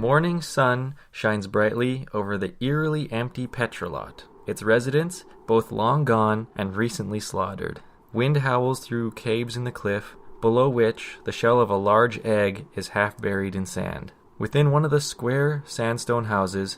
morning sun shines brightly over the eerily empty Petrelot, its residents both long gone and recently slaughtered. Wind howls through caves in the cliff, below which the shell of a large egg is half buried in sand. Within one of the square sandstone houses,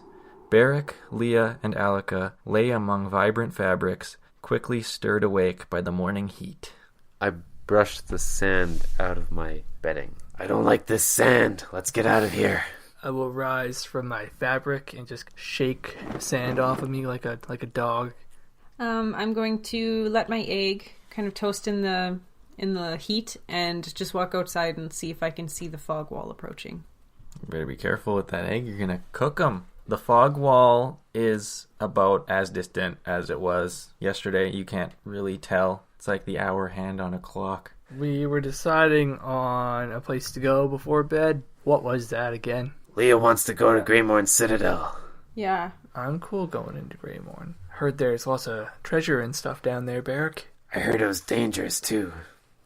Barrik, 𝙬𝙧, and Alika lay among vibrant fabrics, quickly stirred awake by the morning heat. I brushed the sand out of my bedding. I don't like this sand. Let's get out of here. I will rise from my fabric and just shake sand off of me like a dog. I'm going to let my egg kind of toast in the heat and just walk outside and see if I can see the fog wall approaching. You better be careful with that egg. You're going to cook them. The fog wall is about as distant as it was yesterday. You can't really tell. It's like the hour hand on a clock. We were deciding on a place to go before bed. What was that again? Leah wants to go to Greymorn Citadel. Yeah. I'm cool going into Greymorn. Heard there's lots of treasure and stuff down there, Barrik. I heard it was dangerous, too.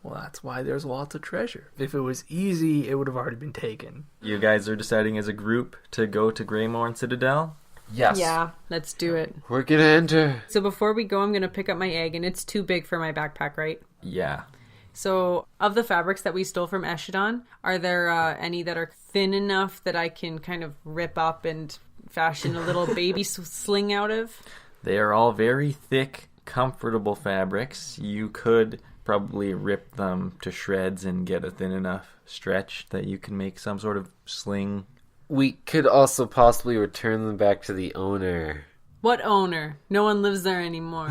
Well, that's why there's lots of treasure. If it was easy, it would have already been taken. You guys are deciding as a group to go to Greymorn Citadel? Yes. Yeah, let's do it. We're gonna enter. So before we go, I'm going to pick up my egg, and it's too big for my backpack, right? Yeah. So, of the fabrics that we stole from 𝙎𝙚𝙚, are there any that are thin enough that I can kind of rip up and fashion a little baby sling out of? They are all very thick, comfortable fabrics. You could probably rip them to shreds and get a thin enough stretch that you can make some sort of sling. We could also possibly return them back to the owner. What owner? No one lives there anymore.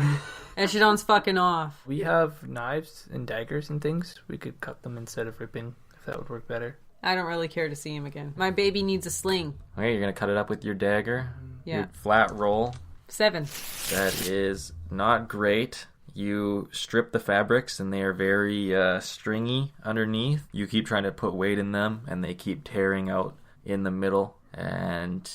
𝙎𝙚𝙚's fucking off. We have knives and daggers and things. We could cut them instead of ripping, if that would work better. I don't really care to see him again. My baby needs a sling. Okay, you're going to cut it up with your dagger? Yeah. Your flat roll? 7. That is not great. You strip the fabrics and they are very stringy underneath. You keep trying to put weight in them and they keep tearing out in the middle. And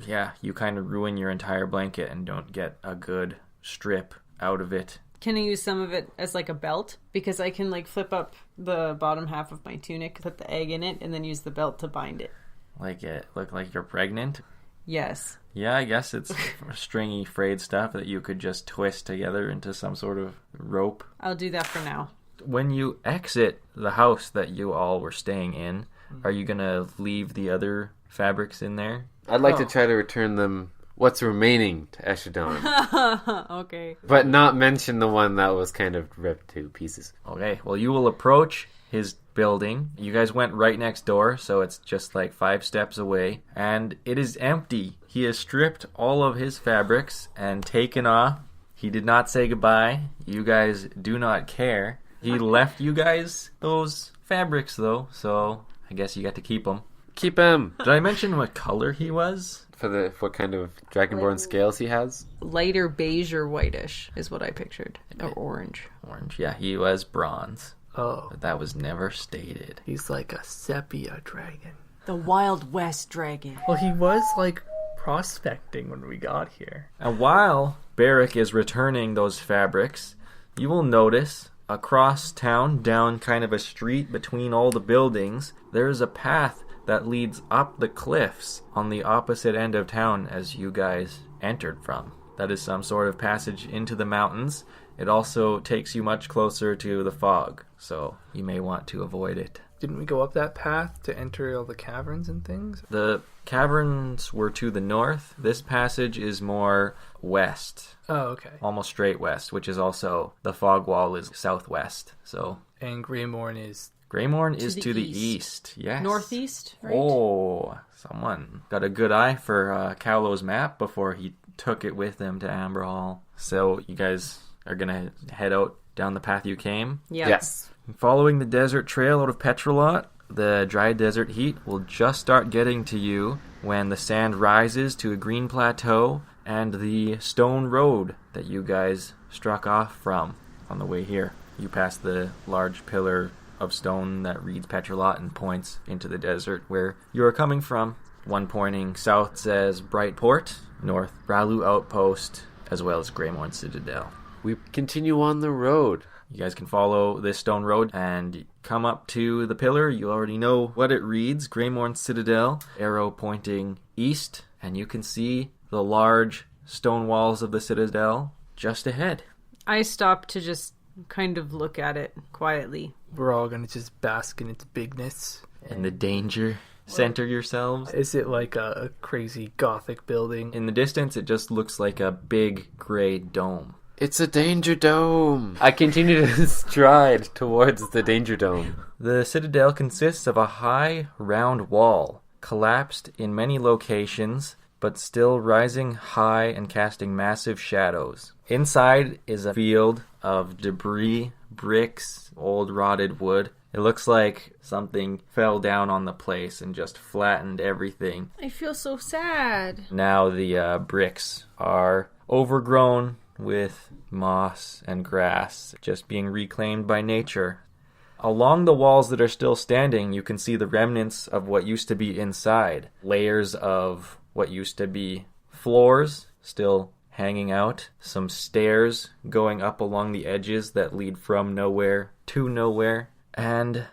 yeah, you kind of ruin your entire blanket and don't get a good strip out of it. Can I use some of it as like a belt? Because I can like flip up the bottom half of my tunic, put the egg in it, and then use the belt to bind it. Like it look like you're pregnant? Yes. Yeah, I guess it's stringy frayed stuff that you could just twist together into some sort of rope. I'll do that for now. When you exit the house that you all were staying in, are you going to leave the other fabrics in there? I'd like to try to return them, what's remaining, to 𝙎𝙚𝙚. Okay. But not mention the one that was kind of ripped to pieces. Okay, well, you will approach his building. You guys went right next door, so it's just like 5 steps away. And it is empty. He has stripped all of his fabrics and taken off. He did not say goodbye. You guys do not care. He left you guys those fabrics, though, so I guess you got to keep them. Keep him! Did I mention what color he was? For what kind of dragonborn scales he has? Lighter beige or whitish is what I pictured. Or orange. Orange, yeah, he was bronze. Oh. But that was never stated. He's like a sepia dragon. The Wild West dragon. Well, he was like prospecting when we got here. And while Barrik is returning those fabrics, you will notice across town, down kind of a street between all the buildings, there is a path that leads up the cliffs on the opposite end of town as you guys entered from. That is some sort of passage into the mountains. It also takes you much closer to the fog, so you may want to avoid it. Didn't we go up that path to enter all the caverns and things? The caverns were to the north. This passage is more west. Oh, okay. Almost straight west, which is also, the fog wall is southwest. So And Greymorn is... Greymorn is to the east. Yes. Northeast, right? Oh, someone got a good eye for Cowlow's map before he took it with him to Amber Hall. So you guys are going to head out down the path you came? Yeah. Yes. Following the desert trail out of Petrelot, the dry desert heat will just start getting to you when the sand rises to a green plateau and the stone road that you guys struck off from on the way here. You pass the large pillar of stone that reads Petrelot and points into the desert where you are coming from. One pointing south says Brightport, north 𝙬𝙧 Outpost, as well as Greymorn Citadel. We continue on the road. You guys can follow this stone road and come up to the pillar. You already know what it reads, Greymorn Citadel, arrow pointing east, and you can see the large stone walls of the citadel just ahead. I stop to just kind of look at it quietly. We're all gonna just bask in its bigness. And the danger. Center yourselves. Is it like a crazy gothic building? In the distance, it just looks like a big gray dome. It's a danger dome. I continue to stride towards the danger dome. The citadel consists of a high, round wall, collapsed in many locations, but still rising high and casting massive shadows. Inside is a field of debris, bricks, old rotted wood. It looks like something fell down on the place and just flattened everything. I feel so sad. Now the bricks are overgrown with moss and grass, just being reclaimed by nature. Along the walls that are still standing, you can see the remnants of what used to be inside. Layers of what used to be floors still hanging out. Some stairs going up along the edges that lead from nowhere to nowhere. And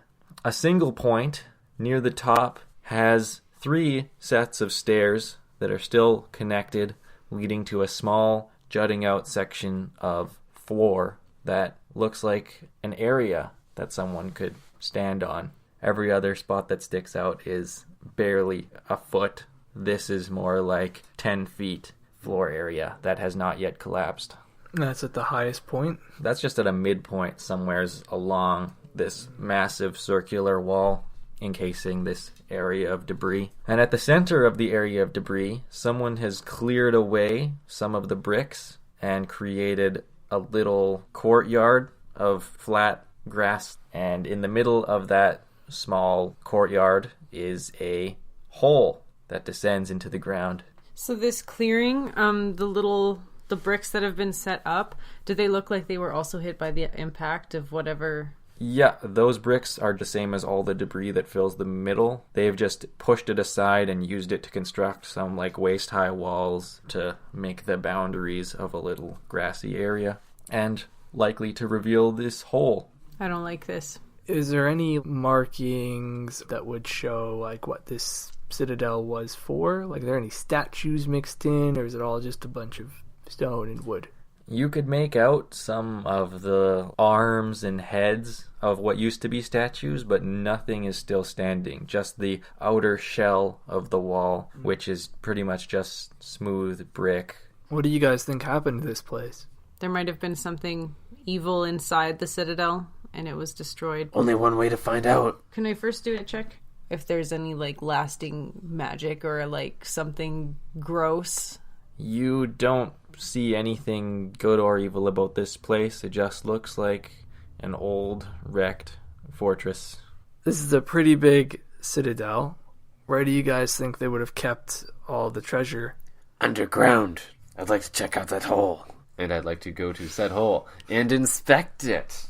a single point near the top has 3 sets of stairs that are still connected, leading to a small jutting out section of floor that looks like an area that someone could stand on. Every other spot that sticks out is barely a foot. This is more like 10 feet floor area that has not yet collapsed. That's at the highest point. That's just at a midpoint somewheres along this massive circular wall encasing this area of debris. And at the center of the area of debris, someone has cleared away some of the bricks and created a little courtyard of flat grass. And in the middle of that small courtyard is a hole that descends into the ground. So this clearing, the bricks that have been set up, do they look like they were also hit by the impact of whatever? Yeah, those bricks are the same as all the debris that fills the middle. They've just pushed it aside and used it to construct some like waist-high walls to make the boundaries of a little grassy area, and likely to reveal this hole. I don't like this. Is there any markings that would show like what this citadel was for? Like, are there any statues mixed in, or is it all just a bunch of stone and wood? You could make out some of the arms and heads of what used to be statues, but nothing is still standing. Just the outer shell of the wall, which is pretty much just smooth brick. What do you guys think happened to this place? There might have been something evil inside the citadel, and it was destroyed. Only one way to find out. Can I first do a check? If there's any, like, lasting magic or, like, something gross. You don't see anything good or evil about this place. It just looks like an old, wrecked fortress. This is a pretty big citadel. Where do you guys think they would have kept all the treasure? Underground. I'd like to check out that hole. And I'd like to go to said hole and inspect it.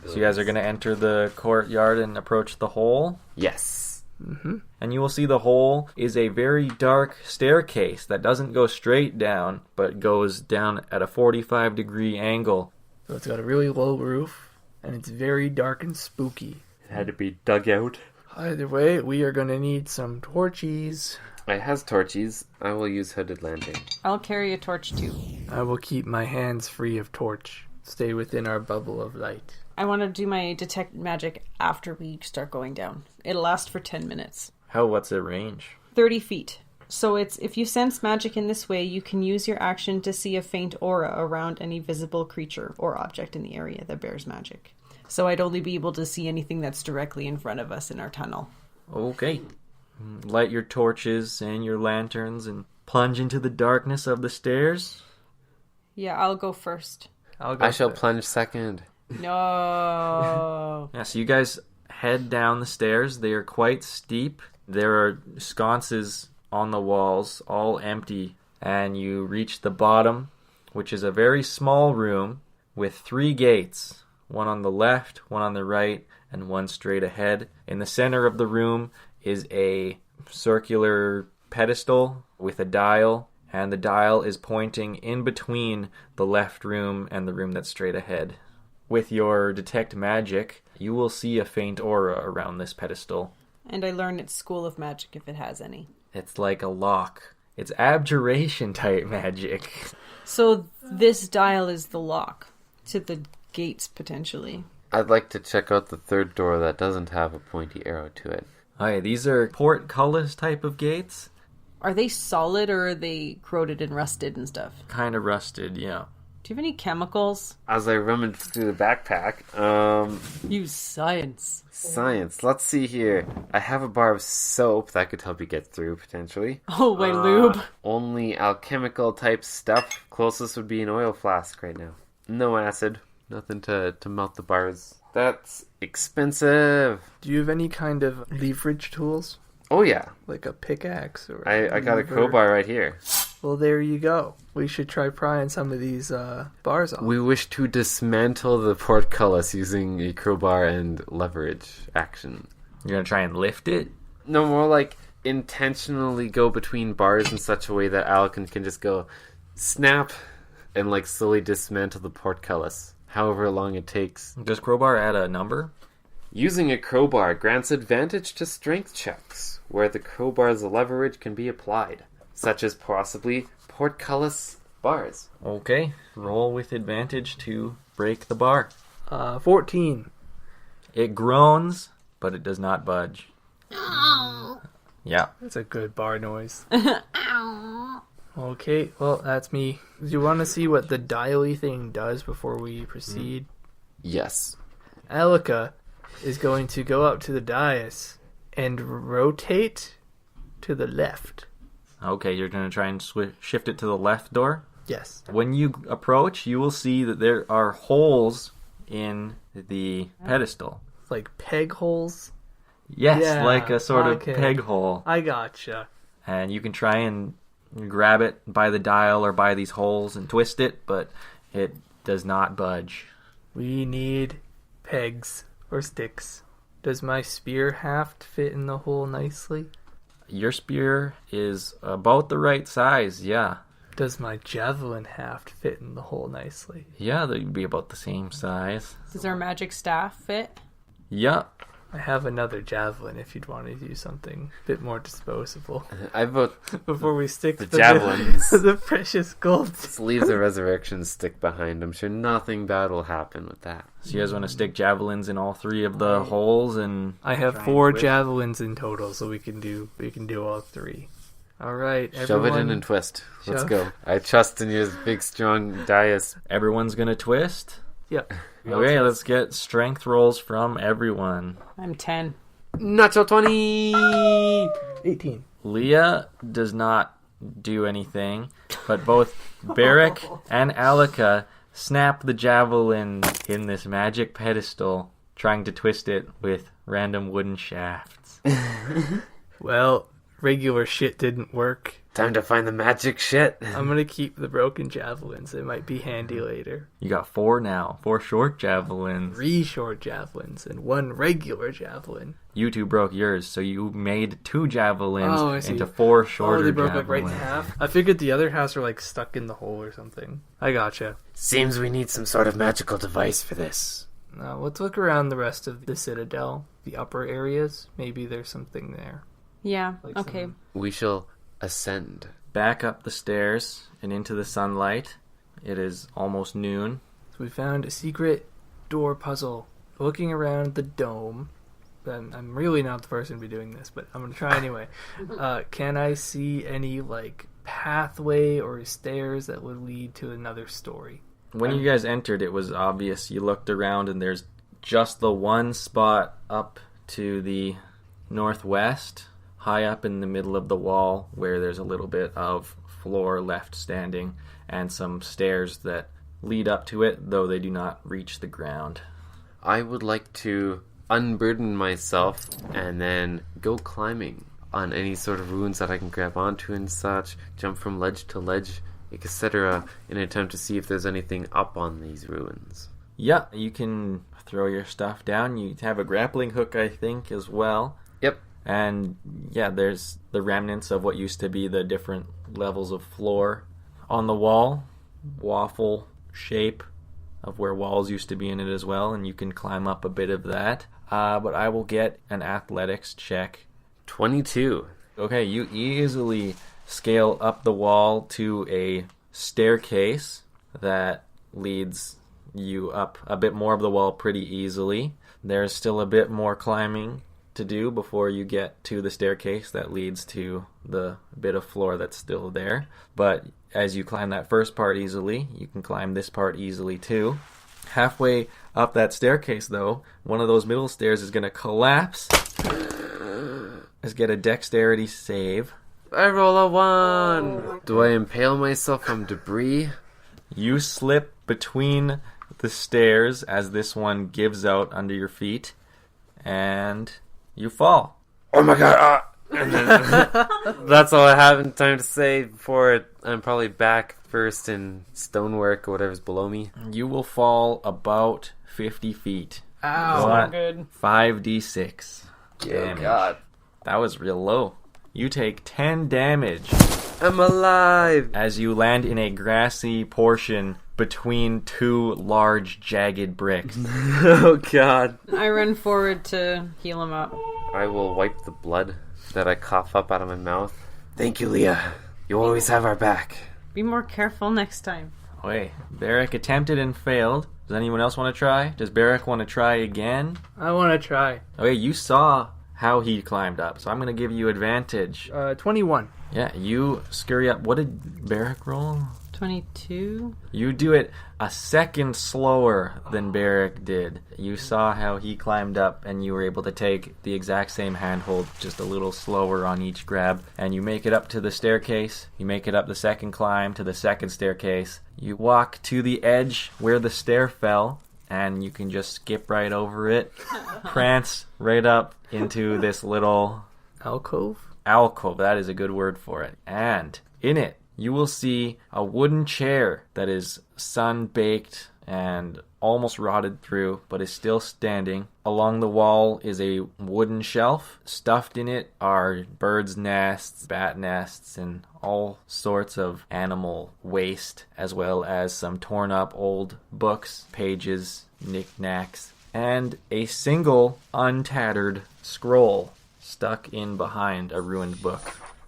So you guys are going to enter the courtyard and approach the hole? Yes. Mm-hmm. And you will see the hole is a very dark staircase that doesn't go straight down, but goes down at a 45-degree angle. So it's got a really low roof, and it's very dark and spooky. It had to be dug out. Either way, we are going to need some torches. I has torches. I will use hooded lantern. I'll carry a torch too. I will keep my hands free of torch. Stay within our bubble of light. I want to do my detect magic after we start going down. It'll last for 10 minutes. What's the range? 30 feet. So it's, if you sense magic in this way, you can use your action to see a faint aura around any visible creature or object in the area that bears magic. So I'd only be able to see anything that's directly in front of us in our tunnel. Okay. Light your torches and your lanterns and plunge into the darkness of the stairs. Yeah, I'll go first. I shall plunge second. No. Yeah, so you guys head down the stairs. They are quite steep. There are sconces on the walls, all empty. And you reach the bottom, which is a very small room with 3 gates. One on the left, one on the right, and one straight ahead. In the center of the room is a circular pedestal with a dial, and the dial is pointing in between the left room and the room that's straight ahead. with your detect magic, you will see a faint aura around this pedestal. And I learn its school of magic if it has any. It's like a lock. It's abjuration type magic. So this dial is the lock to the gates, potentially. I'd like to check out the third door that doesn't have a pointy arrow to it. Okay, these are portcullis type of gates. Are they solid or are they corroded and rusted and stuff? Kind of rusted, yeah. Do you have any chemicals? As I rummage through the backpack, Use science. science. Let's see here. I have a bar of soap that could help you get through, potentially. Oh, my lube. Only alchemical type stuff. Closest would be an oil flask right now. No acid. Nothing to melt the bars. That's expensive. Do you have any kind of leverage tools? Oh yeah. Like a pickaxe? Or I got a lever? crowbar right here. Well, there you go. We should try prying some of these bars off. We wish to dismantle the portcullis using a crowbar and leverage action. You're going to try and lift it? No, more like intentionally go between bars in such a way that Alkin can just go snap and like slowly dismantle the portcullis, however long it takes. Does crowbar add a number? Using a crowbar grants advantage to strength checks, where the crowbar's leverage can be applied, such as possibly portcullis bars. Okay, roll with advantage to break the bar. 14. It groans, but it does not budge. Yeah. That's a good bar noise. Okay, well, that's me. Do you want to see what the dial-y thing does before we proceed? Yes. Alika is going to go up to the dais and rotate to the left. Okay, you're going to try and shift it to the left door. Yes. When you approach, you will see that there are holes in the pedestal. Like peg holes? Yes, Yeah, like a sort okay. of peg hole. I gotcha. And you can try and grab it by the dial or by these holes and twist it, but it does not budge. We need pegs or sticks. Does my spear haft fit in the hole nicely? Your spear is about the right size, yeah. Does my javelin haft fit in the hole nicely? Yeah, they'd be about the same size. Does our magic staff fit? Yeah. I have another javelin if you'd want to do something a bit more disposable. I vote Before we stick the the javelins. the precious gold. Let's leave the resurrection stick behind. I'm sure nothing bad will happen with that. So you guys want to stick javelins in all three of the holes and... I have 4 javelins in total, so we can do all 3. All right, Shove everyone. it in and twist. Let's Shove. go. I trust in your big, strong dais. Everyone's going to twist? Yep. Okay, let's get strength rolls from everyone. I'm 10. Natural 20! 18. Leah does not do anything, but both Barrik and Alika snap the javelin in this magic pedestal, trying to twist it with random wooden shafts. Well, regular shit didn't work. Time to find the magic shit. I'm gonna keep the broken javelins. It might be handy later. You got 4 now. 4 short javelins. 3 short javelins and 1 regular javelin. You two broke yours, so you made 2 Oh, I javelins see. into 4 shorter they broke javelins. like right in half. I figured the other halves were like stuck in the hole or something. I gotcha. Seems we need some sort of magical device for this. Now let's look around the rest of the citadel, the upper areas. Maybe there's something there. Yeah, Like okay. some- We shall ascend. Back up the stairs and into the sunlight. It is almost noon. So we found a secret door puzzle. Looking around the dome, I'm really not the person to be doing this, but I'm going to try anyway. Can I see any, like, pathway or stairs that would lead to another story? When you guys entered, it was obvious. You looked around and there's just the one spot up to the northwest, high up in the middle of the wall, where there's a little bit of floor left standing and some stairs that lead up to it, though they do not reach the ground. I would like to unburden myself and then go climbing on any sort of ruins that I can grab onto and such, jump from ledge to ledge, etc., in an attempt to see if there's anything up on these ruins. Yeah, you can throw your stuff down. You have a grappling hook, I think, as well. Yep. And yeah, there's the remnants of what used to be the different levels of floor on the wall, waffle shape, of where walls used to be in it as well, and you can climb up a bit of that. But I will get an athletics check. 22. Okay, you easily scale up the wall to a staircase that leads you up a bit more of the wall pretty easily. There's still a bit more climbing to do before you get to the staircase that leads to the bit of floor that's still there. But as you climb that first part easily, you can climb this part easily too. Halfway up that staircase, though, one of those middle stairs is going to collapse. Let's get a dexterity save. I roll a 1. Do I impale myself from debris? You slip between the stairs as this one gives out under your feet, and you fall. Oh my god! And then, that's all I have in time to say before I'm probably back first in stonework or whatever's below me. You will fall about 50 feet. Ow. So good. 5d6 damage. God. That was real low. You take 10 damage I'm alive! as you land in a grassy portion between two large jagged bricks. Oh god. I run forward to heal him up. I will wipe the blood that I cough up out of my mouth. Thank you, Leah. You always have our back. Be more careful next time. Wait, Barrik attempted and failed. Does anyone else want to try? Does Barrik want to try again? I want to try. Okay, you saw how he climbed up, so I'm going to give you advantage. 21. Yeah, you scurry up. What did Barrik roll? 22? You do it a second slower than Barrik did. You saw how he climbed up, and you were able to take the exact same handhold, just a little slower on each grab. And you make it up to the staircase. You make it up the second climb to the second staircase. You walk to the edge where the stair fell, and you can just skip right over it. Prance right up into this little Alcove? alcove. That is a good word for it. And in it, you will see a wooden chair that is sun-baked and almost rotted through, but is still standing. Along the wall is a wooden shelf. Stuffed in it are birds' nests, bat nests, and all sorts of animal waste, as well as some torn up old books, pages, knickknacks, and a single untattered scroll stuck in behind a ruined book.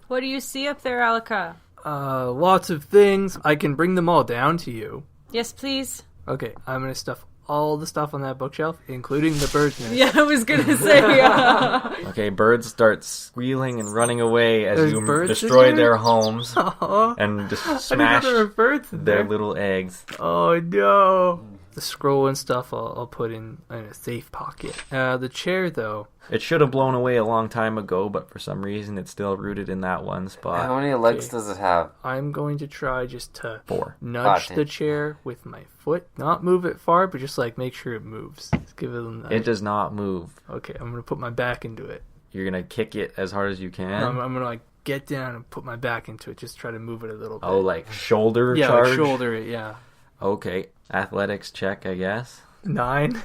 What do you see up there, Alika? Lots of things. I can bring them all down to you. Yes, please. Okay, I'm going to stuff all the stuff on that bookshelf, including the bird's nest. Yeah, I was gonna say, yeah. Okay, birds start squealing and running away as There's you birds destroy in there? their homes Aw. and just I didn't smash know there were birds in their there. little eggs. Oh no. The scroll and stuff I'll put in a safe pocket. The chair, though. It should have blown away a long time ago, but for some reason it's still rooted in that one How spot. many legs Okay. does it have? I'm going to try just to 4. nudge Ah, the damn. chair with my foot. Not move it far, but just like make sure it moves. Just give it a nudge. It does not move. Okay, I'm going to put my back into it. You're gonna kick it as hard as you can. I'm going to like get down and put my back into it. Just try to move it a little bit. Oh, like shoulder yeah, charge? like shoulder it, yeah. Okay, athletics check, I guess. 9.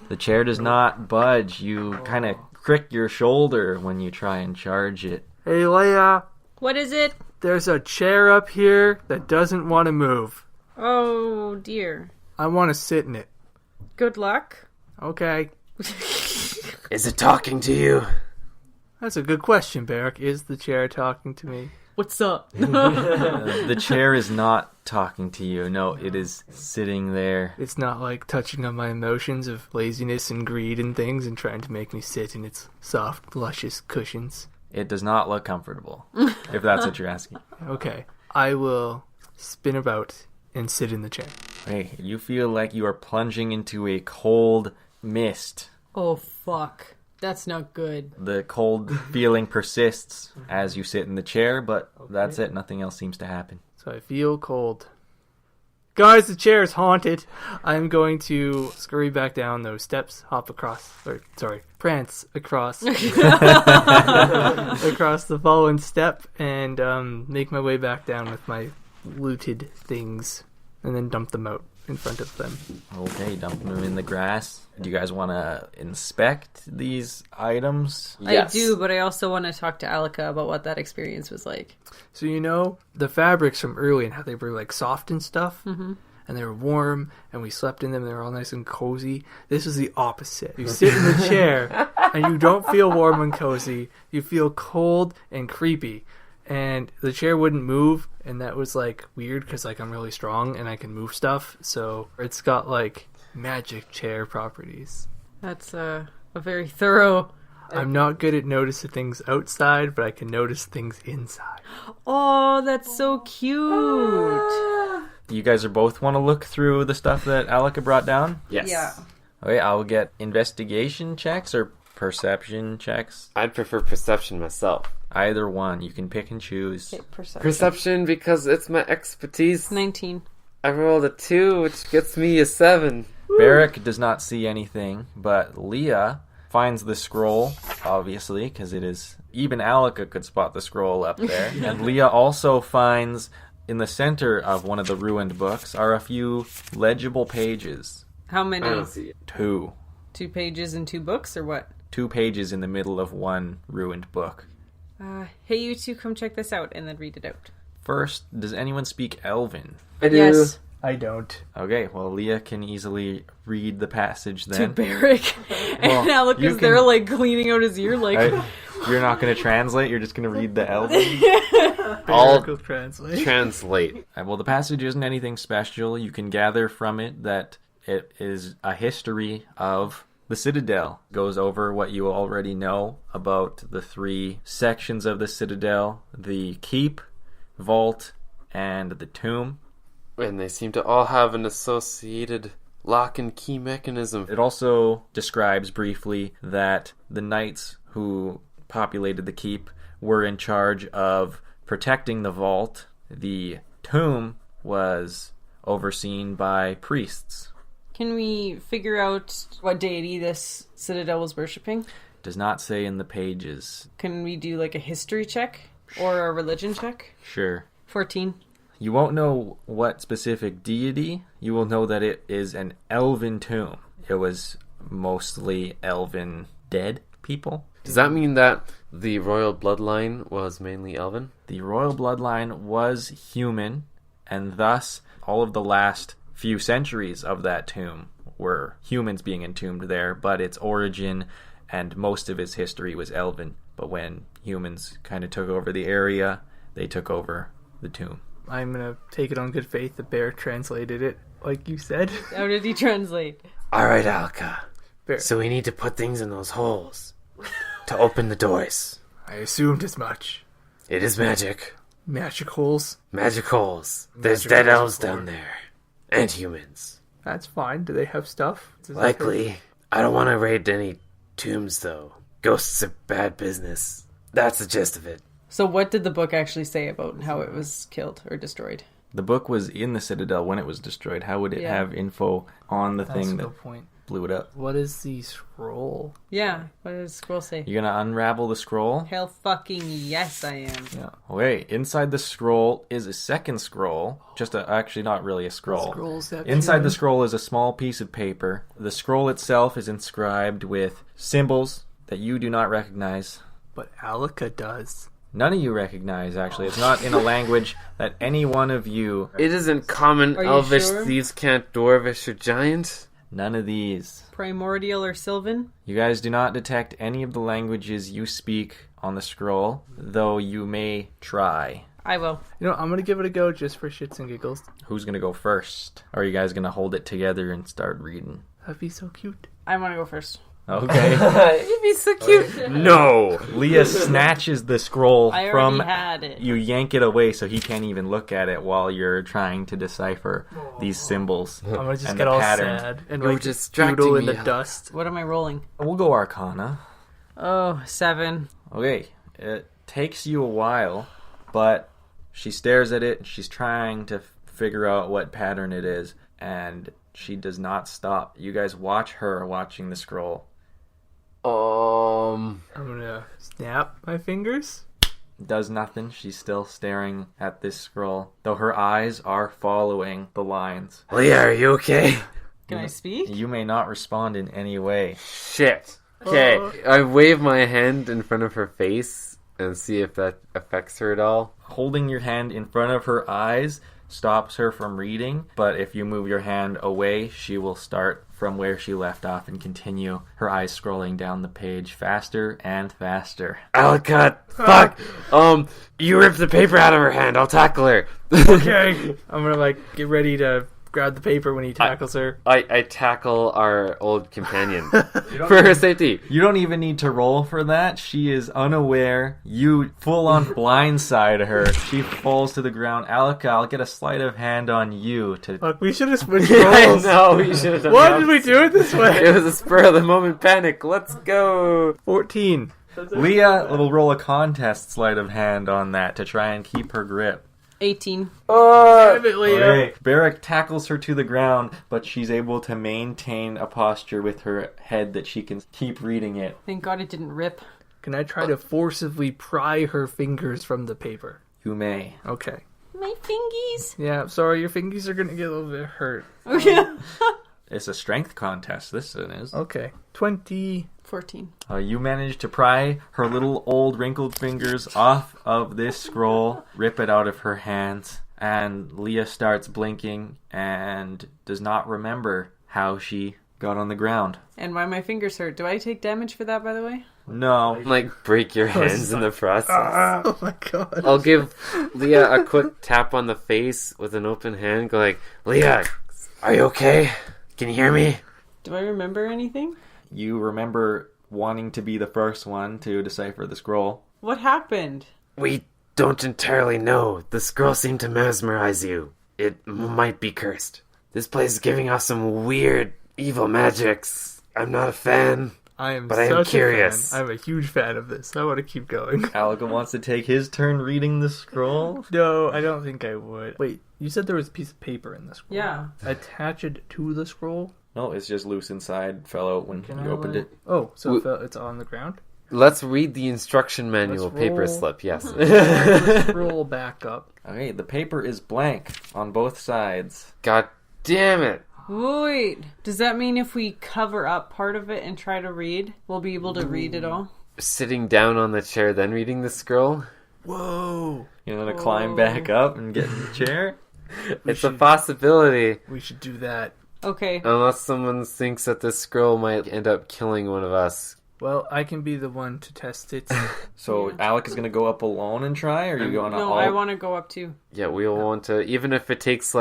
The chair does not budge. You kind of crick your shoulder when you try and charge it. Hey, Leia, What is it? there's a chair up here that doesn't want to move. Oh, dear. I want to sit in it. Good luck. Okay. Is it talking to you? That's a good question, Barrick. Is the chair talking to me? What's up? The chair is not talking to you. No, it is sitting there. It's not like touching on my emotions of laziness and greed and things and trying to make me sit in its soft, luscious cushions. It does not look comfortable, if that's what you're asking. Okay. I will spin about and sit in the chair. Hey, you feel like you are plunging into a cold mist. Oh, fuck. That's not good. The cold feeling persists as you sit in the chair, but that's it. Nothing else seems to happen. So I feel cold. Guys, the chair is haunted. I'm going to scurry back down those steps, prance across across the fallen step, and make my way back down with my looted things, and then dump them out in front of them. Okay, dumping them in the grass. Do you guys want to inspect these items? Yes. I do, but I also want to talk to Alika about what that experience was like. So the fabrics from early and how they were like soft and stuff, and and they were warm, and we slept in them, and they were all nice and cozy. This is the opposite. You sit in the chair, and you don't feel warm and cozy. You feel cold and creepy. And the chair wouldn't move, and that was, like, weird, because, like, I'm really strong, and I can move stuff, so it's got, like, magic chair properties. That's a very thorough... I'm not good at noticing things outside, but I can notice things inside. Oh, that's so cute. You guys are both want to look through the stuff that Alika brought down? Yes. Yeah. Okay, I'll get investigation checks or perception checks. I'd prefer perception myself. Either one. You can pick and choose. Okay, perception. Perception because it's my expertise. 19. I rolled a 2, which gets me a 7. Barrik does not see anything, but Leah finds the scroll, obviously, because it is... Even Alika could spot the scroll up there. And Leah also finds, in the center of one of the ruined books, are a few legible pages. How many? I don't see it. 2. 2 pages and 2 books, or what? 2 pages in the middle of one ruined book. Hey, you two, come check this out and then read it out. First, does anyone speak Elven? I do. Yes. I don't. Okay, well, Leah can easily read the passage To then. Barrik. And Well, Alika's you there, can- like, cleaning out his ear, like... You're not going to translate, you're just going to read the Elven? I'll Barrik will translate. translate. Well, the passage isn't anything special. You can gather from it that it is a history of the Citadel. Goes over what you already know about the 3 sections of the Citadel: the keep, vault, and the tomb. And they seem to all have an associated lock and key mechanism. It also describes briefly that the knights who populated the keep were in charge of protecting the vault. The tomb was overseen by priests. Can we figure out what deity this citadel was worshipping? Does not say in the pages. Can we do, like, a history check? Or a religion check? Sure. 14. You won't know what specific deity. You will know that it is an elven tomb. It was mostly elven dead people. Does that mean that the royal bloodline was mainly elven? The royal bloodline was human, and thus all of the last few centuries of that tomb were humans being entombed there, but its origin and most of its history was elven. But when humans kind of took over the area, they took over the tomb. I'm going to take it on good faith that Bear translated it like you said. How did he translate? Alright, Alka. Bear. So we need to put things in those holes to open the doors. I assumed as much. It is magic. Magic holes. Magic holes. There's Magic dead holes elves before. down there. And humans. That's fine. Do they have stuff? Does that Likely. I don't want to raid any tombs, though. Ghosts are bad business. That's the gist of it. So what did the book actually say about how it was killed or destroyed? The book was in the Citadel when it was destroyed. How would it Yeah. have info on the That's a thing that good point. blew it up? What is the scroll? Yeah, what does the scroll say? You're going to unravel the scroll? Hell fucking yes, I am. Yeah. Okay, inside the scroll is a second scroll. Actually not really a scroll. Scrolls that Inside the scroll is a small piece of paper. The scroll itself is inscribed with symbols that you do not recognize. But Alika does. None of you recognize, actually. It's not in a language that any one of you... It isn't common, Are you elvish, sure? thieves can't, dwarvish, or giant. None of these. Primordial or Sylvan? You guys do not detect any of the languages you speak on the scroll, though you may try. I will. You know, I'm going to give it a go just for shits and giggles. Who's going to go first? Or are you guys going to hold it together and start reading? That'd be so cute. I want to go first. Okay. It'd be so cute. No. Leah snatches the scroll I from... already had it. You yank it away so he can't even look at it while you're trying to decipher these symbols. I'm going to just And get the all patterns. sad and You're like distracting doodle in me, the Alika. dust. What am I rolling? We'll go Arcana. Oh, 7. Okay. It takes you a while, but she stares at it and she's trying to figure out what pattern it is, and she does not stop. You guys watch her watching the scroll. I'm going to snap my fingers. Does nothing. She's still staring at this scroll, though her eyes are following the lines. Leah, are you okay? Can I speak? You may not respond in any way. Shit. Okay. I wave my hand in front of her face and see if that affects her at all. Holding your hand in front of her eyes stops her from reading, but if you move your hand away, she will start from where she left off and continue, her eyes scrolling down the page faster and faster. Alika, fuck! You ripped the paper out of her hand. I'll tackle her. Okay. I'm gonna get ready to grab the paper when he tackles her. I tackle our old companion for her safety. You don't even need to roll for that. She is unaware. You full on blindside her. She falls to the ground. Alika, I'll get a sleight of hand on you to... Look, we should have switched I roles. know, we should have done Why that. did we do it this way? It was a spur of the moment panic. Let's go. 14. Leah will roll a contest sleight of hand on that to try and keep her grip. 18. Damn it, Leah. Okay. Barrik tackles her to the ground, but she's able to maintain a posture with her head that she can keep reading it. Thank God it didn't rip. Can I try to forcibly pry her fingers from the paper? You may. Okay. My fingies. Yeah, I'm sorry, your fingers are gonna get a little bit hurt. Oh, yeah. It's a strength contest, this one is. Okay. 20. 14. You manage to pry her little old wrinkled fingers off of this scroll, rip it out of her hands, and Leah starts blinking and does not remember how she got on the ground. And why my fingers hurt. Do I take damage for that, by the way? No. Break your hands in the process. Oh my god. I'll give Leah a quick tap on the face with an open hand. Go Leah, are you okay? Can you hear me? Do I remember anything? You remember wanting to be the first one to decipher the scroll. What happened? We don't entirely know. The scroll seemed to mesmerize you. It might be cursed. This place is giving off some weird, evil magics. I'm not a fan. I am But I am such curious. a fan. I'm a huge fan of this. I want to keep going. Alika wants to take his turn reading the scroll. No, I don't think I would. Wait, you said there was a piece of paper in the scroll. Yeah. Attach it to the scroll? No, it's just loose inside. Fell out when Can you I opened roll? it. Oh, so it's on the ground? Let's read the instruction manual Let's paper roll. slip, yes. Let's roll back up. Okay, the paper is blank on both sides. God damn it. Wait. Does that mean if we cover up part of it and try to read, we'll be able to read it all? Sitting down on the chair, then reading the scroll? Whoa. You want to climb back up and get in the chair? It's a possibility. We should do that. Okay. Unless someone thinks that this scroll might end up killing one of us. Well, I can be the one to test it. So Alec is going to go up alone and try, or are you going to No, all... I want to go up too. Yeah, we'll want to, even if it takes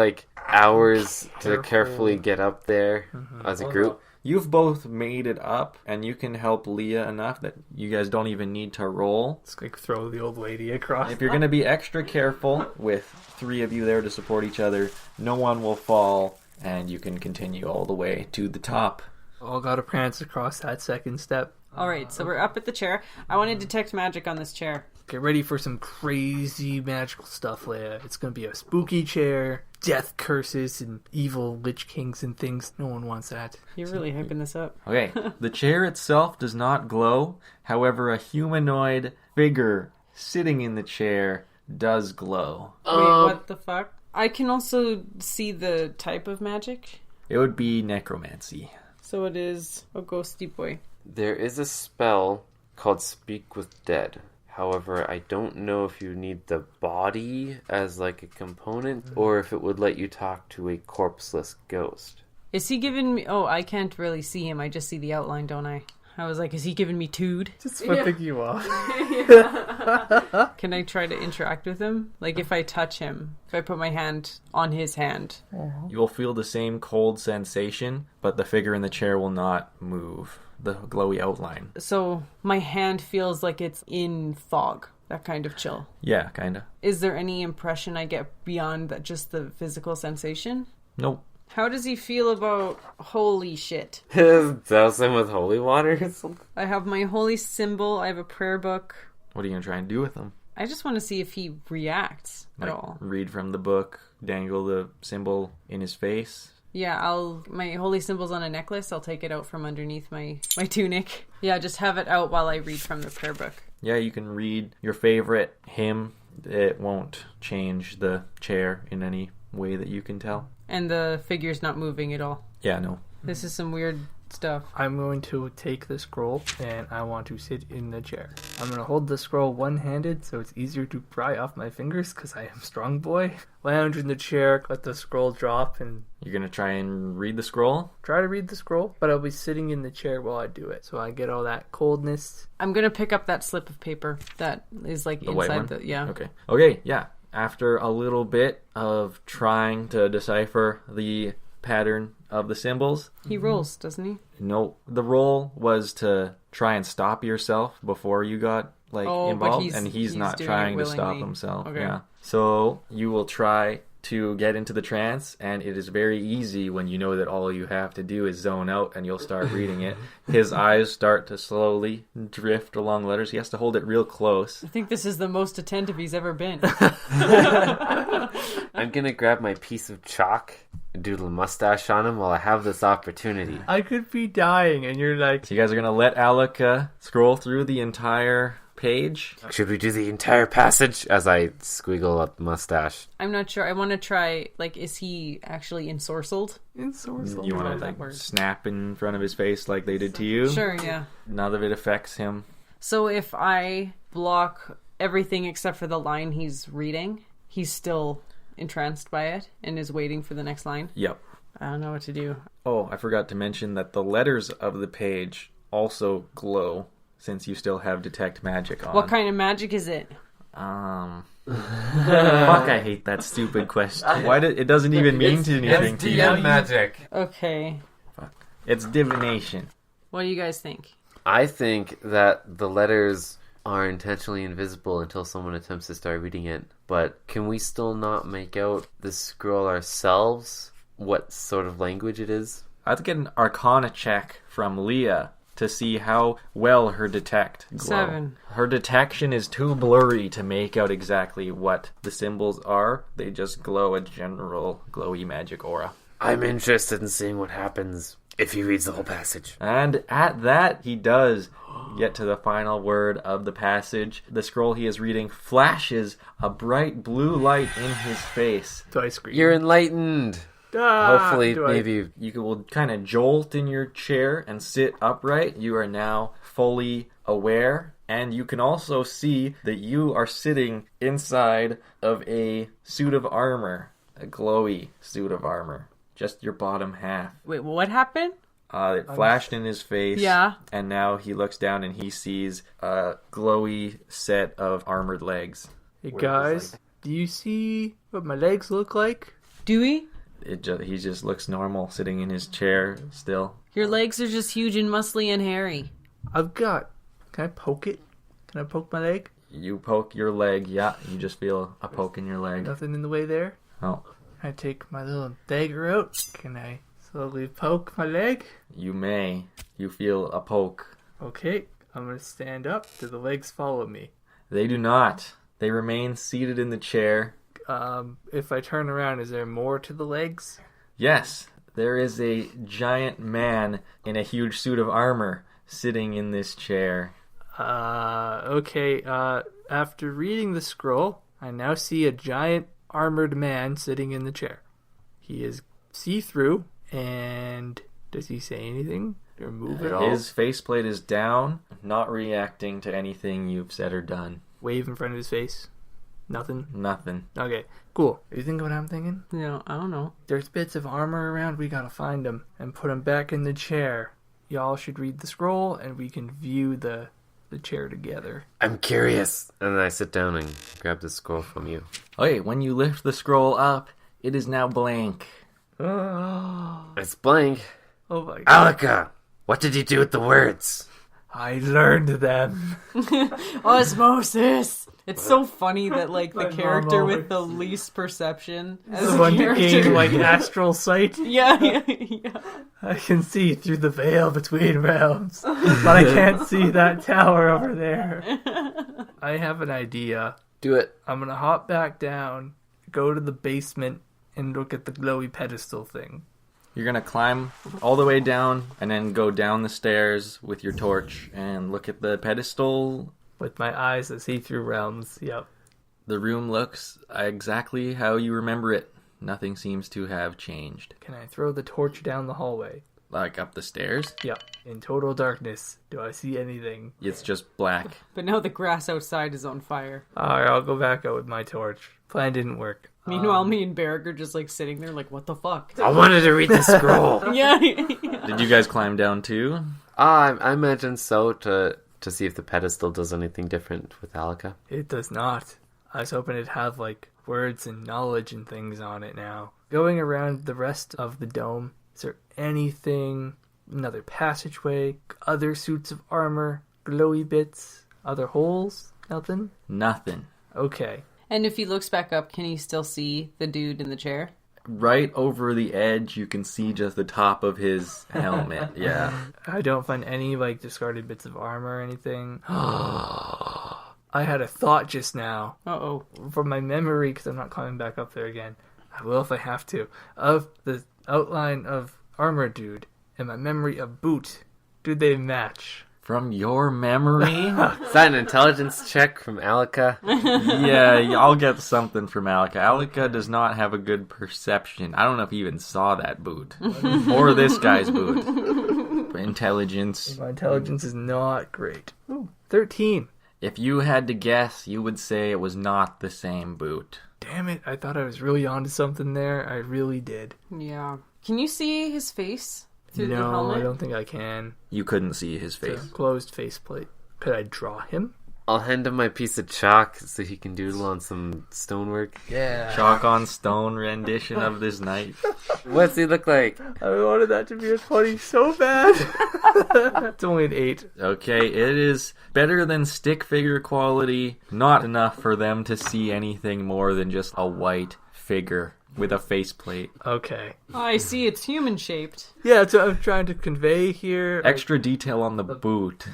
hours to Careful. carefully get up there as a group. You've both made it up, and you can help Leah enough that you guys don't even need to roll. Let's throw the old lady across. If you're going to be extra careful with three of you there to support each other, no one will fall, and you can continue all the way to the top. All gotta prance across that second step. Alright, so we're up at the chair. I want to detect magic on this chair. Get ready for some crazy magical stuff, Leia. It's gonna be a spooky chair, death curses, and evil lich kings and things. No one wants that. You're really hyping this up. Okay, the chair itself does not glow. However, a humanoid figure sitting in the chair does glow. Wait, what the fuck? I can also see the type of magic. It would be necromancy. So it is a ghosty boy. There is a spell called Speak with Dead. However, I don't know if you need the body as a component or if it would let you talk to a corpseless ghost. Is he giving me... Oh, I can't really see him. I just see the outline, don't I? I was like, is he giving me tood? Just flipping you off. Can I try to interact with him? If I touch him, if I put my hand on his hand. You'll feel the same cold sensation, but the figure in the chair will not move. The glowy outline. So my hand feels like it's in fog. That kind of chill. Yeah, kinda. Is there any impression I get beyond that, just the physical sensation? Nope. How does he feel about holy shit? Douse him with holy water or something? I have my holy symbol. I have a prayer book. What are you gonna try and do with them? I just want to see if he reacts at all. Read from the book, dangle the symbol in his face. Yeah, my holy symbol's on a necklace. I'll take it out from underneath my tunic. Yeah, just have it out while I read from the prayer book. Yeah, you can read your favorite hymn. It won't change the chair in any way that you can tell. And the figure's not moving at all. Yeah, no. This is some weird stuff. I'm going to take the scroll and I want to sit in the chair. I'm going to hold the scroll one-handed so it's easier to pry off my fingers because I am strong boy. Lounge in the chair, let the scroll drop, and You're going to try and read the scroll? try to read the scroll, but I'll be sitting in the chair while I do it, so I get all that coldness. I'm gonna pick up that slip of paper that is like The white inside one? the yeah. Okay, yeah. After a little bit of trying to decipher the pattern of the symbols, He rolls, doesn't he? no, the roll was to try and stop yourself before you got Oh, but involved, he's- and he's he's not doing trying it to stop willingly. himself. Okay. Yeah. So you will try to get into the trance, and it is very easy when you know that all you have to do is zone out and you'll start reading it. His eyes start to slowly drift along letters. He has to hold it real close. I think this is the most attentive he's ever been. I'm gonna grab my piece of chalk and doodle a mustache on him while I have this opportunity. I could be dying, and you're like, So you guys are going to let Alika scroll through the entire page? Should we do the entire passage as I squiggle up the mustache? I'm not sure. I want to try. Like, is he actually ensorcelled? ensorcelled. You want to that like word. snap in front of his face like they did to you? Sure, yeah. None of it affects him. So if I block everything except for the line he's reading, he's still entranced by it and is waiting for the next line. Yep. I don't know what to do. Oh, I forgot to mention that the letters of the page also glow since you still have detect magic on. What kind of magic is it? Fuck, I hate that stupid question. Why did it doesn't even mean to anything to you? magic. Okay. It's divination. What do you guys think? I think that the letters are intentionally invisible until someone attempts to start reading it. But can we still not make out the scroll ourselves? What sort of language it is? I have to get an Arcana check from Leah to see how well her detect glow. 7. Her detection is too blurry to make out exactly what the symbols are. They just glow a general glowy magic aura. I'm interested in seeing what happens if he reads the whole passage. And at that, he does get to the final word of the passage. The scroll he is reading flashes a bright blue light in his face. Do I scream? You're enlightened. Hopefully, do I- maybe. You will kind of jolt in your chair and sit upright. You are now fully aware. And you can also see that you are sitting inside of a suit of armor. A glowy suit of armor. Just your bottom half. Wait, what happened? It flashed in his face. Yeah. And now he looks down and he sees a glowy set of armored legs. Hey guys, do you see what my legs look like? Do we? He just looks normal sitting in his chair still. Your legs are just huge and muscly and hairy. I've got... Can I poke it? Can I poke my leg? You poke your leg, yeah, you just feel a poke in your leg. Nothing in the way there? Oh, Can I take my little dagger out? Can I slowly poke my leg? you may. You feel a poke. Okay, I'm gonna stand up. Do the legs follow me? They do not. They remain seated in the chair. If I turn around, is there more to the legs? Yes, there is a giant man in a huge suit of armor sitting in this chair. Okay, after reading the scroll, I now see a giant armored man sitting in the chair. He is see-through, and does he say anything or move at all? His faceplate is down, not reacting to anything you've said or done. Wave in front of his face? Nothing? Nothing. Okay, cool. You think what I'm thinking? No, I don't know. There's bits of armor around, we gotta find them and put them back in the chair. Y'all should read the scroll, and we can view the chair together. I'm curious. And then I sit down and grab the scroll from you. Okay, when you lift the scroll up, it is now blank. Oh, It's blank. oh my god. Alika, what did you do with the words? I learned them. Osmosis! It's so funny that, like, the My character mom with the always- least perception as The a one that character. gained, like, astral sight. Yeah. I can see through the veil between realms, but I can't see that tower over there. I have an idea. Do it. I'm gonna hop back down, go to the basement, and look at the glowy pedestal thing. You're going to climb all the way down and then go down the stairs with your torch and look at the pedestal. With my eyes that see through realms, yep. The room looks exactly how you remember it. Nothing seems to have changed. Can I throw the torch down the hallway? Like up the stairs? Yeah. In total darkness. Do I see anything? It's just black. But now the grass outside is on fire. Alright, I'll go back out with my torch. Plan didn't work. Meanwhile, me and Barrik are just like sitting there like, what the fuck? I wanted to read the scroll. Yeah. Did you guys climb down too? I imagine so, to see if the pedestal does anything different with Alika. It does not. I was hoping it'd have, like, words and knowledge and things on it now. Going around the rest of the dome, is there anything, another passageway, other suits of armor, glowy bits, other holes? Nothing? Nothing. Okay. And if he looks back up, can he still see the dude in the chair? Right over the edge, you can see just the top of his helmet. Yeah. I don't find any, like, discarded bits of armor or anything. I had a thought just now. Uh-oh. From my memory, because I'm not climbing back up there again. I will if I have to. Of the outline of armor dude and my memory of boot. Do they match? From your memory? Is that an intelligence check from Alika? Yeah, I'll get something from Alika. Alika does not have a good perception. I don't know if he even saw that boot. Or this guy's boot. Intelligence. My intelligence is not great. Ooh, 13. If you had to guess, you would say it was not the same boot. Damn it, I thought I was really onto something there. I really did. Yeah. Can you see his face through the No, helmet? I don't think I can. You couldn't see his It's a face. closed faceplate. Could I draw him? I'll hand him my piece of chalk so he can doodle on some stonework. Yeah. Chalk on stone rendition of this night. What's he look like? I wanted that to be a 20 so bad. It's only an 8. Okay, it is better than stick figure quality. Not enough for them to see anything more than just a white figure with a faceplate. Okay. Oh, I see, it's human-shaped. Yeah, that's what I'm trying to convey here. Extra detail on the boot.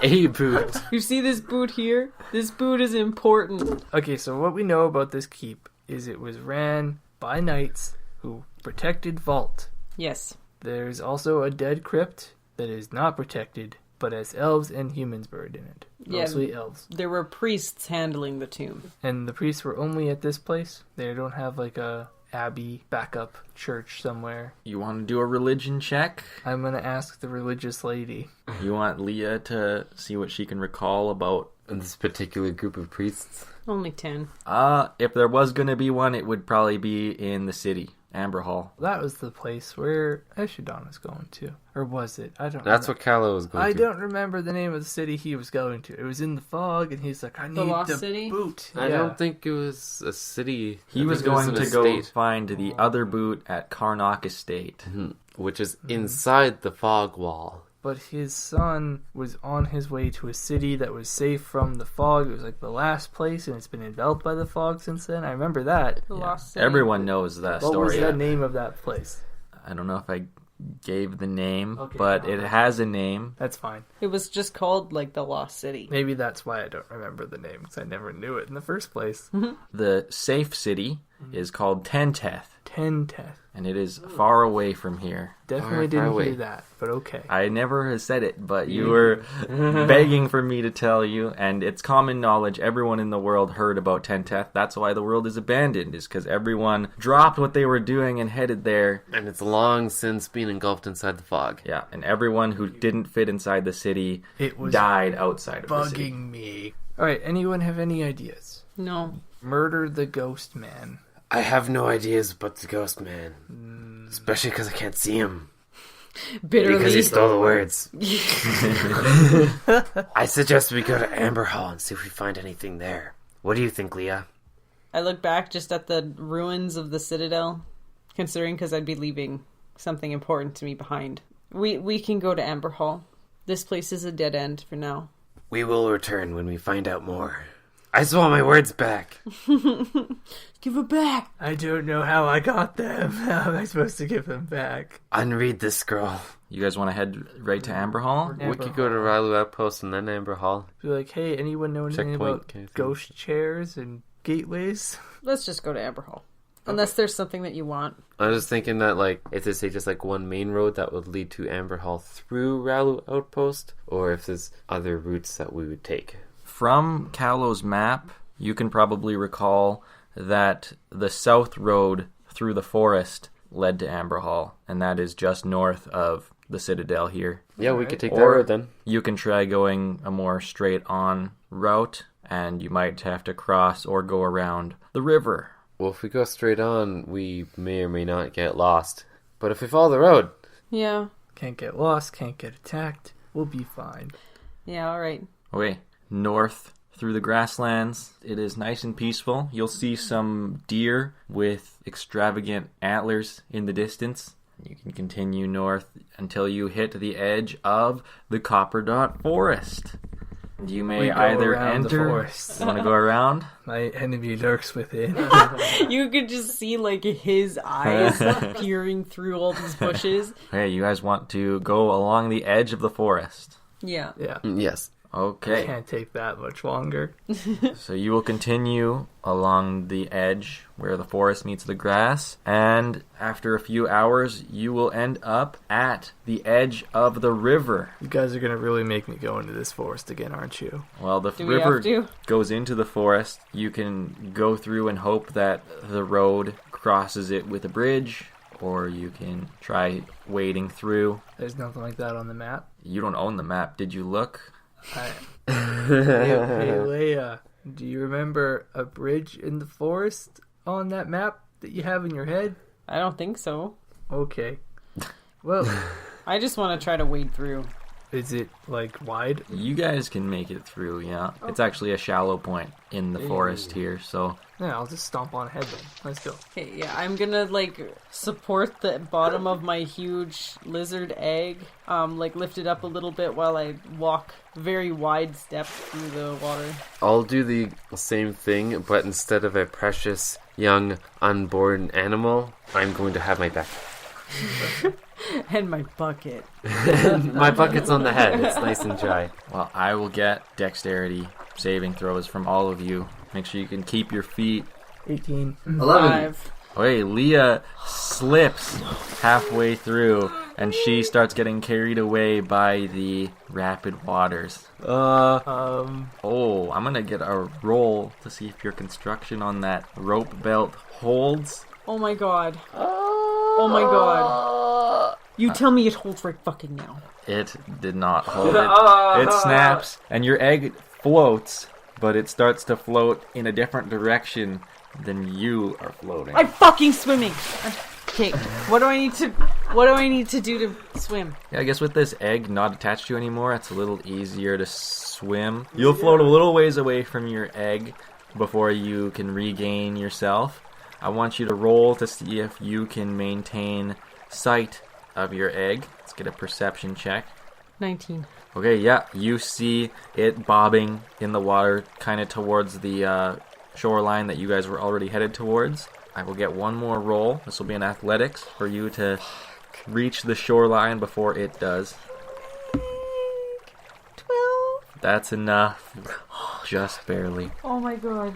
A boot. You see this boot here? This boot is important. Okay, so what we know about this keep is it was ran by knights who protected Vault. Yes. There's also a dead crypt that is not protected, but has elves and humans buried in it. Yeah. Mostly elves. There were priests handling the tomb. And the priests were only at this place? They don't have like a abbey backup church somewhere? You want to do a religion check? I'm gonna ask the religious lady. You want Leah to see what she can recall about... And this particular group of priests. Only 10. If there was going to be one, it would probably be in the city. Amber Hall. That was the place where 𝙬𝙬 was going to. Or was it? I don't know. That's what Callow was going I to. don't remember the name of the city he was going to. It was in the fog, and he's like, I need the Lost City? boot. I Yeah. don't think it was a city. He I was think it going an to go estate, find the other boot at Karnak Estate. which is inside the fog wall. But his son was on his way to a city that was safe from the fog. It was like the last place, and it's been enveloped by the fog since then. I remember that. The Lost City. Everyone knows that What was story. the name of that place? I don't know if I gave the name, Okay, but no. it has a name. That's fine. It was just called, like, the Lost City. Maybe that's why I don't remember the name, because I never knew it in the first place. The safe city is called Tenteth, Tenteth. and it is far away from here. Definitely Far didn't away. hear that, but okay. I never have said it, but you were begging for me to tell you, and it's common knowledge. Everyone in the world heard about Tenteth. That's why the world is abandoned, is because everyone dropped what they were doing and headed there. And it's long since been engulfed inside the fog. Yeah, and everyone who didn't fit inside the city It was died outside of the city. bugging me. Alright, anyone have any ideas? No. Murder the ghost man. I have no ideas but the ghost man. Especially because I can't see him. Bitterly. Because he stole the words. I suggest we go to Amber Hall and see if we find anything there. What do you think, Leah? I look back just at the ruins of the Citadel, considering because I'd be leaving something important to me behind. We can go to Amber Hall. This place is a dead end for now. We will return when we find out more. I just want my words back. Give it back! I don't know how I got them. How am I supposed to give them back? Unread this scroll. You guys want to head right to Amber Hall? Amber we could go to Ralu Outpost and then Amber Hall. Be like, hey, anyone know anything Checkpoint about kind of thing. ghost chairs and gateways? Let's just go to Amber Hall. Unless there's something that you want. I was thinking that, like, if they say just like one main road that would lead to Amber Hall through Ralu Outpost, or if there's other routes that we would take. From Callow's map, you can probably recall that the south road through the forest led to Amber Hall, and that is just north of the Citadel here. Yeah, we could take that Or road then. you can try going a more straight-on route, and you might have to cross or go around the river. Well, if we go straight on, we may or may not get lost. But if we follow the road, Yeah. Can't get lost, can't get attacked. We'll be fine. Yeah, all right. Okay, north through the grasslands. It is nice and peaceful. You'll see some deer with extravagant antlers in the distance. You can continue north until you hit the edge of the Copper Dot Forest. You may We go either around the enter. forest. You want to go around? My enemy lurks within. You could just see like his eyes peering through all these bushes. Okay, you guys want to go along the edge of the forest. Yeah. Yeah. yes. Okay. Can't take that much longer. So you will continue along the edge where the forest meets the grass, and after a few hours, you will end up at the edge of the river. You guys are gonna really make me go into this forest again, aren't you? Well, the Do we river have to? goes into the forest. You can go through and hope that the road crosses it with a bridge, or you can try wading through. There's nothing like that on the map. You don't own the map. Did you look? Hey, Leia, do you remember a bridge in the forest on that map that you have in your head? I don't think so. Okay. Well, I just want to try to wade through. is it, like, wide? You guys can make it through, yeah. It's actually a shallow point in the forest here, so... Yeah, I'll just stomp on ahead then. Let's go. Okay, yeah, I'm gonna like support the bottom of my huge lizard egg, like lift it up a little bit while I walk very wide steps through the water. I'll do the same thing, but instead of a precious young unborn animal, I'm going to have my back. And my bucket. My bucket's on the head. It's nice and dry. Well, I will get dexterity saving throws from all of you. Make sure you can keep your feet. 18. 5. Okay, Leah slips halfway through, and she starts getting carried away by the rapid waters. Oh, I'm gonna get a roll to see if your construction on that rope belt holds. Oh my god. Oh my god. You tell me it holds right fucking now. It did not hold it. It snaps, and your egg floats, but it starts to float in a different direction than you are floating. I'm fucking swimming. Okay, what do I need to do to swim? Yeah, I guess with this egg not attached to you anymore, it's a little easier to swim. You'll float a little ways away from your egg before you can regain yourself. I want you to roll to see if you can maintain sight of your egg. Let's get a perception check. 19. Okay, yeah, you see it bobbing in the water kind of towards the shoreline that you guys were already headed towards. I will get one more roll. This will be an athletics for you to reach the shoreline before it does. 12. That's enough. Just barely. Oh my god.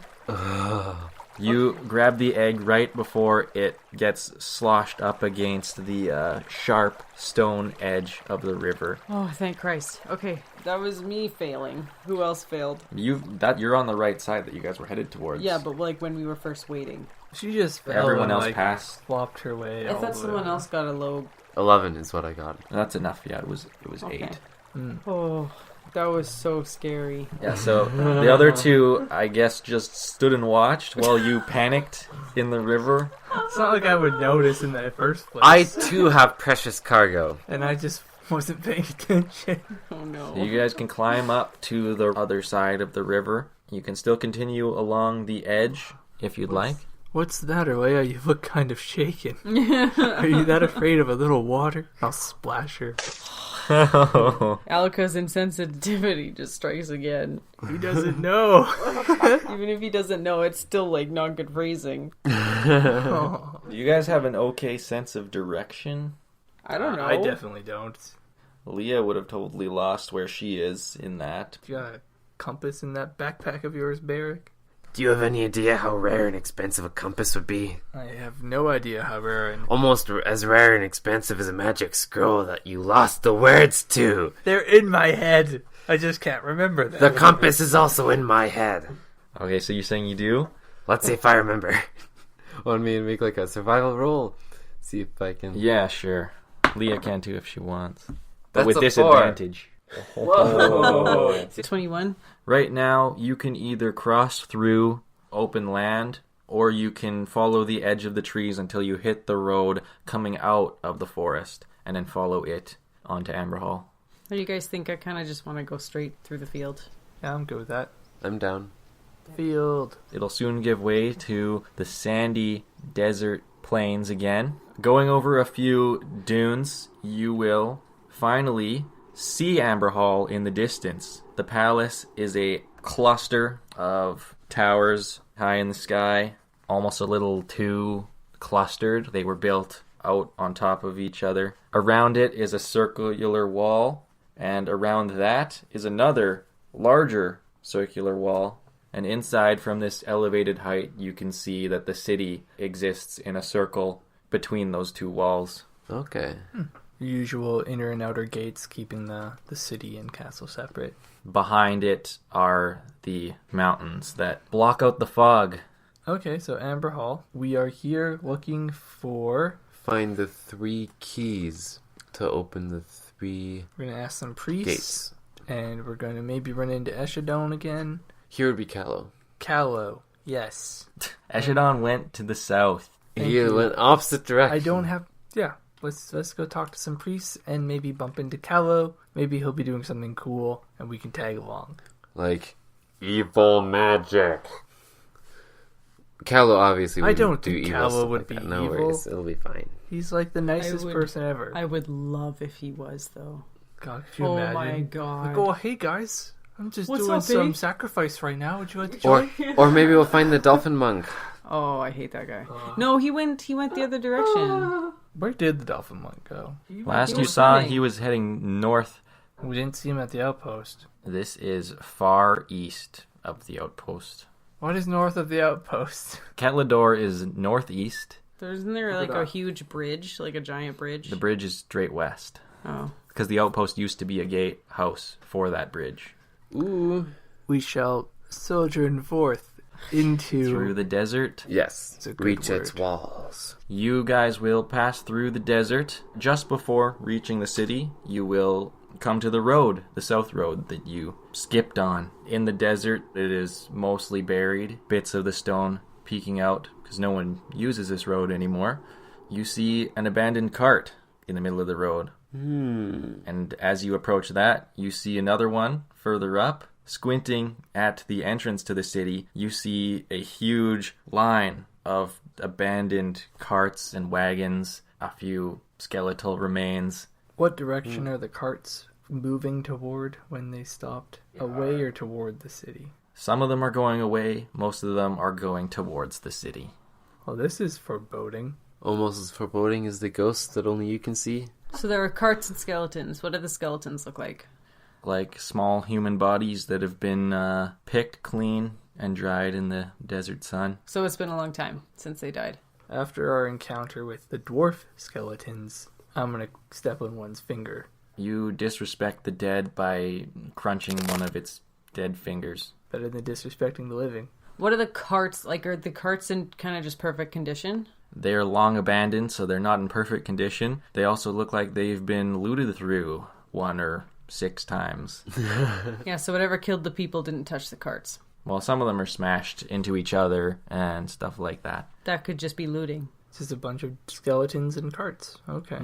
You grab the egg right before it gets sloshed up against the sharp stone edge of the river. Oh, thank Christ. Okay, that was me failing. Who else failed? You're on the right side that you guys were headed towards. Yeah, but like when we were first waiting. She just fell Everyone and, else like, passed. flopped her way. I all thought the someone way. else got a low. 11 is what I got. That's enough. Yeah, it was Okay. 8. Oh, that was so scary. Yeah, so the other two, I guess, just stood and watched while you panicked in the river. It's not like I would notice in the first place. I too have precious cargo. And I just wasn't paying attention. Oh no. So you guys can climb up to the other side of the river. You can still continue along the edge if you'd like. What's the matter, Leia? You look kind of shaken. Are you that afraid of a little water? I'll splash her. Alika's insensitivity just strikes again. He doesn't know. Even if he doesn't know, it's still like not good phrasing. Oh, You guys have an okay sense of direction? I don't know. I definitely don't. Leah would have totally lost where she is in that. You got a compass in that backpack of yours, Barrik? Do you have any idea how rare and expensive a compass would be? I have no idea how rare and... Almost as rare and expensive as a magic scroll that you lost the words to. They're in my head. I just can't remember them. The compass is also in my head. Okay, so you're saying you do? Let's see if I remember. Want me to make like a survival roll? See if I can... Yeah, sure. Leah can too if she wants. But That's with a disadvantage. Whoa! 21. Right now, you can either cross through open land, or you can follow the edge of the trees until you hit the road coming out of the forest, and then follow it onto Amber Hall. What do you guys think? I kind of just want to go straight through the field. Yeah, I'm good with that. I'm down. Field. It'll soon give way to the sandy desert plains again. Going over a few dunes, you will finally see Amber Hall in the distance. The palace is a cluster of towers high in the sky, almost a little too clustered. They were built out on top of each other. Around it is a circular wall, and around that is another larger circular wall. And inside, from this elevated height, you can see that the city exists in a circle between those two walls. Okay. Usual inner and outer gates keeping the city and castle separate. Behind it are the mountains that block out the fog. Okay, so Amber Hall. We are here looking for... Find the 3 keys to open the 3 We're going to ask some priests. gates. And we're going to maybe run into 𝙎𝙚𝙚𝙚 again. Here would be Callow. Callow. Yes. 𝙎𝙚𝙚𝙚 went to the south. Thank He you. went opposite direction. I don't have... Yeah. Let's go talk to some priests and maybe bump into Callow. Maybe he'll be doing something cool and we can tag along. Like, evil magic. Callow obviously I wouldn't don't do think evil Callow stuff would like be that. No evil. worries. It'll be fine. He's like the nicest would- person ever. I would love if he was, though. God, could you Oh imagine? my god. Like, oh, hey guys. I'm just What's doing up, some babe? sacrifice right now. Would you like to Or join? or maybe we'll find the dolphin monk. Oh, I hate that guy. No, he went the other direction. Where did the dolphin monk go? Last he you was saw, running. he was heading north. We didn't see him at the outpost. This is far east of the outpost. What is north of the outpost? Oh. 𝙬𝙧 is northeast. Isn't there like a huge bridge, like a giant bridge? The bridge is straight west. Oh. Because the outpost used to be a gatehouse for that bridge. Ooh. We shall sojourn forth into... Through the desert. Yes. It's a good Reach its word. walls. You guys will pass through the desert. Just before reaching the city, you will come to the road, the south road that you skipped on. In the desert, it is mostly buried, bits of the stone peeking out, because no one uses this road anymore. You see an abandoned cart in the middle of the road. And as you approach that, you see another one further up. Squinting at the entrance to the city, you see a huge line of abandoned carts and wagons, a few skeletal remains. What direction are the carts moving toward when they stopped? Away or toward the city? Some of them are going away, most of them are going towards the city. Well, this is foreboding. Almost as foreboding as the ghosts that only you can see. So there are carts and skeletons. What do the skeletons look like? Like small human bodies that have been picked clean and dried in the desert sun. So it's been a long time since they died. After our encounter with the dwarf skeletons, I'm going to step on one's finger. You disrespect the dead by crunching one of its dead fingers. Better than disrespecting the living. What are the carts like? Are the carts in kind of just perfect condition? They are long abandoned, so they're not in perfect condition. They also look like they've been looted through 1 or 6 times. Yeah, so whatever killed the people didn't touch the carts. Well, some of them are smashed into each other and stuff like that. That could just be looting. It's just a bunch of skeletons and carts. Okay.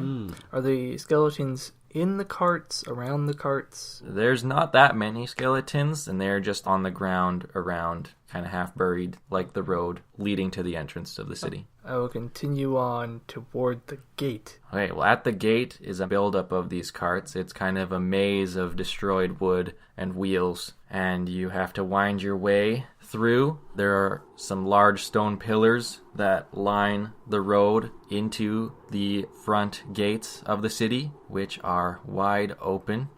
Are the skeletons in the carts, around the carts? There's not that many skeletons, and they're just on the ground around, kind of half buried, like the road leading to the entrance of the city. I will continue on toward the gate. Okay, well, at the gate is a buildup of these carts. It's kind of a maze of destroyed wood and wheels, and you have to wind your way through. There are some large stone pillars that line the road into the front gates of the city, which are wide open,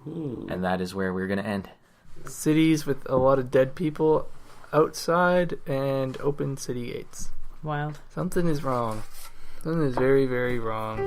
and that is where we're going to end. Cities with a lot of dead people outside and open city gates. Wild. Something is wrong. Something is very, very wrong.